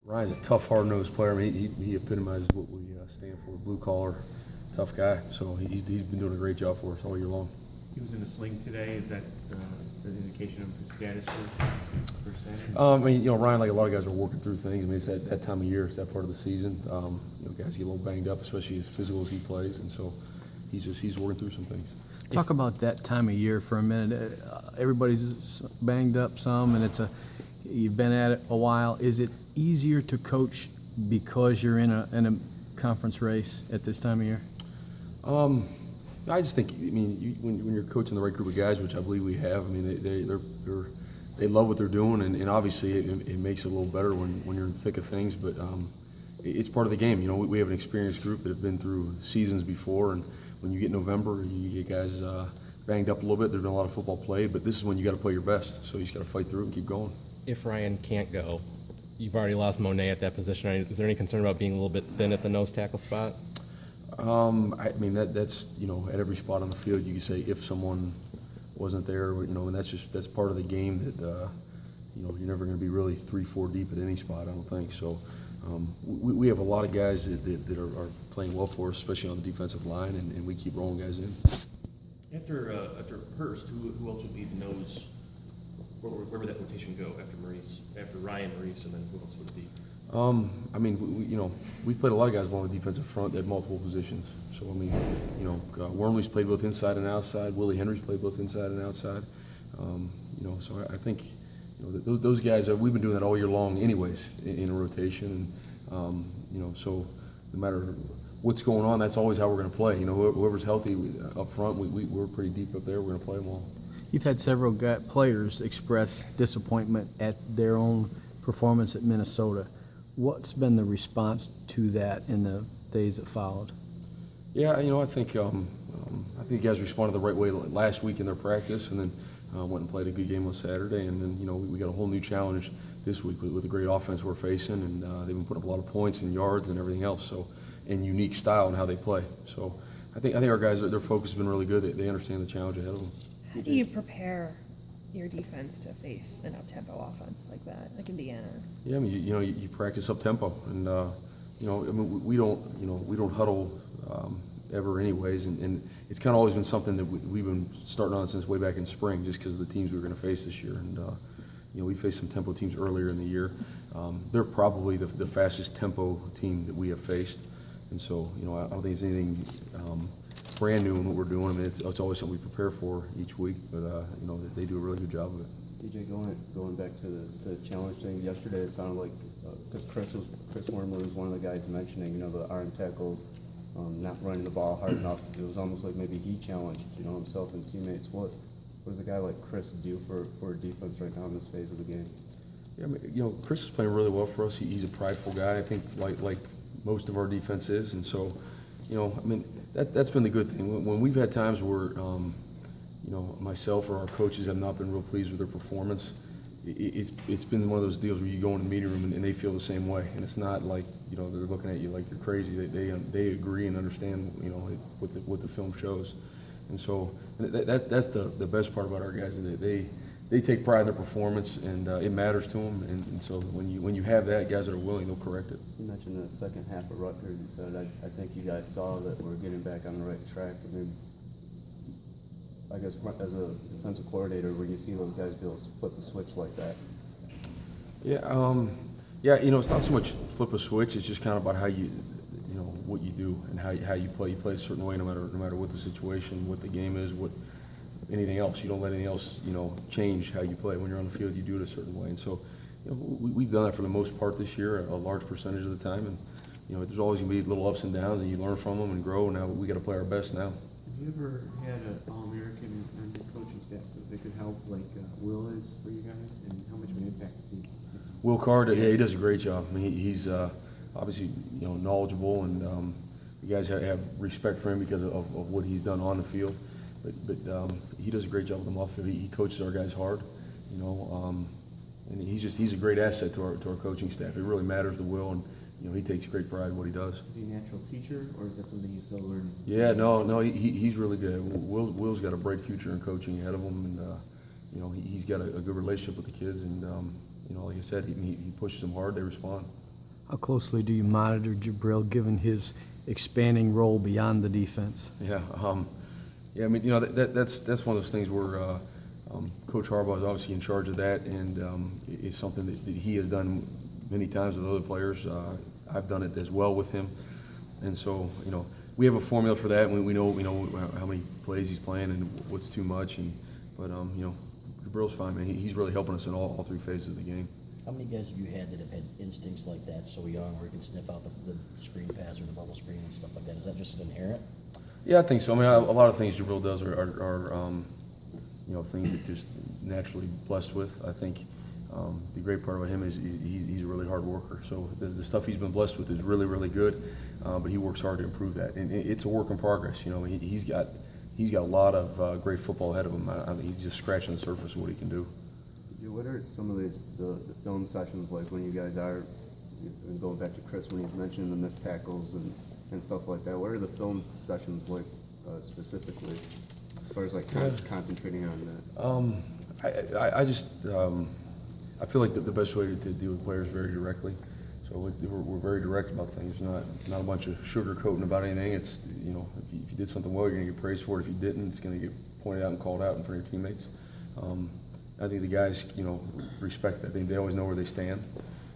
Ryan's a tough, hard-nosed player. I mean, he epitomizes what we stand for, blue-collar, tough guy. So he's been doing a great job for us all year long. He was in a sling today. Is that an indication of his status for Saturday? I mean, Ryan, like a lot of guys, are working through things. I mean, it's that time of year. It's that part of the season. Guys get a little banged up, especially as physical as he plays, and so he's working through some things. Talk about that time of year for a minute. Everybody's banged up some, and you've been at it a while. Is it easier to coach because you're in a conference race at this time of year? I just think, when you're coaching the right group of guys, which I believe we have, I mean, they love what they're doing, and obviously it makes it a little better when you're in the thick of things. But it's part of the game. We have an experienced group that have been through seasons before, and when you get November, you get guys banged up a little bit. There's been a lot of football played, but this is when you got to play your best. So you just got to fight through it and keep going. If Ryan can't go, you've already lost Monet at that position. Is there any concern about being a little bit thin at the nose tackle spot? I mean, that's at every spot on the field you can say if someone wasn't there, and that's part of the game that you're never going to be really 3-4 deep at any spot. I don't think so. We have a lot of guys that are playing well for us, especially on the defensive line, and we keep rolling guys in. After Hurst, who else would be the nose? Where would that rotation go after Ryan, Maurice, and then who else would it be? I mean, we've played a lot of guys along the defensive front at multiple positions. So, I mean, Wormley's played both inside and outside. Willie Henry's played both inside and outside. So I think, those guys, we've been doing that all year long anyways in a rotation. And, so no matter what's going on, that's always how we're going to play. Whoever's healthy up front, we're pretty deep up there. We're going to play them all. You've had several players express disappointment at their own performance at Minnesota. What's been the response to that in the days that followed? Yeah, I think you guys responded the right way last week in their practice, and then went and played a good game on Saturday, and then we got a whole new challenge this week with the great offense we're facing, and they've been putting up a lot of points and yards and everything else. So, and unique style and how they play. So, I think our guys, their focus has been really good. They understand the challenge ahead of them. How do you prepare your defense to face an up-tempo offense like that, like Indiana's? Yeah, I mean, you practice up-tempo, and we don't huddle ever anyways, and it's kind of always been something that we've been starting on since way back in spring, just because of the teams we were going to face this year. And we faced some tempo teams earlier in the year. They're probably the fastest tempo team that we have faced, and so I don't think it's anything brand new in what we're doing. I mean, it's always something we prepare for each week, but they do a really good job of it. DJ, going back to the challenge thing yesterday, it sounded like because Chris Wormley was one of the guys mentioning the arm tackles, not running the ball hard enough. It was almost like maybe he challenged himself and teammates. What does a guy like Chris do for defense right now in this phase of the game? Yeah, I mean, Chris is playing really well for us. He's a prideful guy. I think like most of our defense is, and so I mean, that's been the good thing. When we've had times where, myself or our coaches have not been real pleased with their performance, it's been one of those deals where you go in the meeting room and they feel the same way, and it's not like they're looking at you like you're crazy. They agree and understand what the film shows, and so that's the best part about our guys, is that they take pride in their performance, and it matters to them, and so when you have that, guys that are willing, they'll correct it. You mentioned the second half of Rutgers. You said I think you guys saw that we're getting back on the right track. I mean, I guess as a defensive coordinator, when you see those guys be able to flip a switch like that. Yeah, it's not so much flip a switch. It's just kind of about how what you do and how you play. You play a certain way no matter what the situation, what the game is, what anything else. You don't let anything else change how you play. When you're on the field, you do it a certain way, and so we've done that for the most part this year, a large percentage of the time, and there's always gonna be little ups and downs, and you learn from them and grow. Now we got to play our best now. Have you ever had an All-American on your coaching staff that could help, like Will is for you guys, and how much of an impact is he? Will Card, yeah, he does a great job. I mean, he's obviously knowledgeable, and you guys have respect for him because of what he's done on the field. But he does a great job with them off the field. He coaches our guys hard, and he's a great asset to our coaching staff. It really matters to Will, and he takes great pride in what he does. Is he a natural teacher, or is that something he's still learning? Yeah, no, he's really good. Will's got a bright future in coaching ahead of him, and he's got a good relationship with the kids, and like I said, he pushes them hard. They respond. How closely do you monitor Jabril, given his expanding role beyond the defense? Yeah, yeah. I mean, you know, that's one of those things where Coach Harbaugh is obviously in charge of that, and it's something that he has done many times with other players. I've done it as well with him, and so you know, we have a formula for that. We know how many plays he's playing and what's too much, but you know, Jabril's fine, man. He's really helping us in all three phases of the game. How many guys have you had that have had instincts like that so young, where you can sniff out the screen pass or the bubble screen and stuff like that? Is that just inherent? Yeah, I think so. I mean, a lot of things Jabril does are you know, things that just naturally blessed with. I think the great part about him is he's a really hard worker. So the stuff he's been blessed with is really, really good, but he works hard to improve that. And it's a work in progress. You know, he's got a lot of great football ahead of him. I mean, he's just scratching the surface of what he can do. What are some of the film sessions like when you guys are, and going back to Chris when he's mentioning the missed tackles and stuff like that? What are the film sessions like specifically, as far as like concentrating on that? I just I feel like the best way to deal with players very directly. So we're very direct about things, not a bunch of sugarcoating about anything. It's, you know, if you did something well, you're going to get praised for it. If you didn't, it's going to get pointed out and called out in front of your teammates. I think the guys, you know, respect that. They always know where they stand,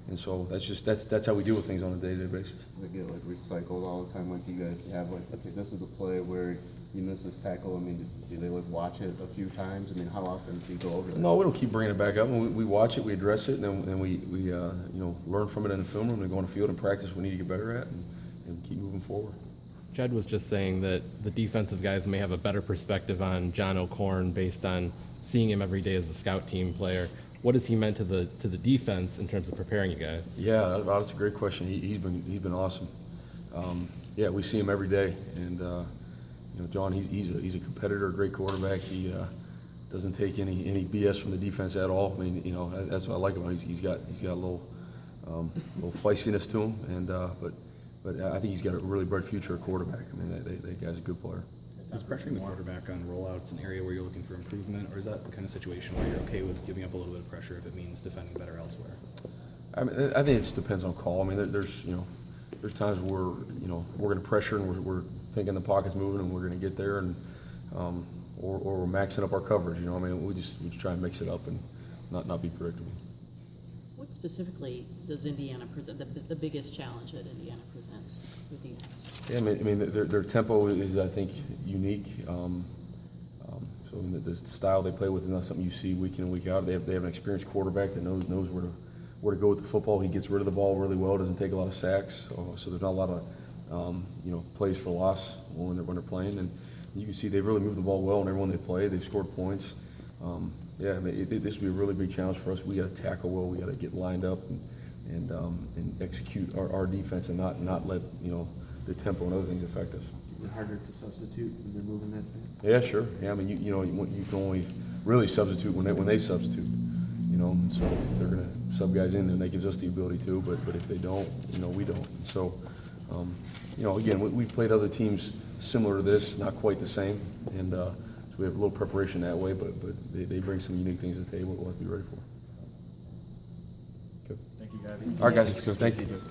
and so that's how we deal with things on a day-to-day basis. Does it get like recycled all the time? Like, do you guys have like, okay, this is the play where you miss this tackle? I mean, do they like watch it a few times? I mean, how often do you go over that? No, we don't keep bringing it back up. We watch it, we address it, and then we you know, learn from it in the film room and go on the field and practice what we need to get better at and keep moving forward. Jed was just saying that the defensive guys may have a better perspective on John O'Korn based on seeing him every day as a scout team player. What has he meant to the defense in terms of preparing you guys? Yeah, that's a great question. He's been awesome. Yeah, we see him every day, and you know, John, he's a competitor, a great quarterback. He doesn't take any BS from the defense at all. I mean, you know, that's what I like about him. He's got a little feistiness to him, and but I think he's got a really bright future at quarterback. I mean, that guy's a good player. Is pressuring the quarterback on rollouts an area where you're looking for improvement, or is that the kind of situation where you're okay with giving up a little bit of pressure if it means defending better elsewhere? I mean, I think it just depends on call. I mean, there's times where, you know, we're going to pressure and we're thinking the pocket's moving and we're going to get there, and or we're maxing up our coverage. You know, I mean, we just try and mix it up and not be predictable. What specifically does Indiana present, the biggest challenge that Indiana presents with defense? Yeah, I mean their tempo is, I think, unique. So I mean, the style they play with is not something you see week in and week out. They have an experienced quarterback that knows where to go with the football. He gets rid of the ball really well. Doesn't take a lot of sacks. So there's not a lot of you know, plays for loss when they're playing. And you can see they've really moved the ball well in everyone they play. They've scored points. Yeah, this will be a really big challenge for us. We got to tackle well. We got to get lined up and execute our defense and not let, you know, the tempo and other things affect us. Is it harder to substitute when they're moving that fast? Yeah, sure. Yeah, I mean, you know, you can only really substitute when they substitute. You know, so if they're going to sub guys in, then that gives us the ability to. But if they don't, you know, we don't. So, you know, again, we've played other teams similar to this, not quite the same, and so we have a little preparation that way. But they bring some unique things to the table that we'll have to be ready for. Thank you, guys. All right, guys, let's go. Thank you.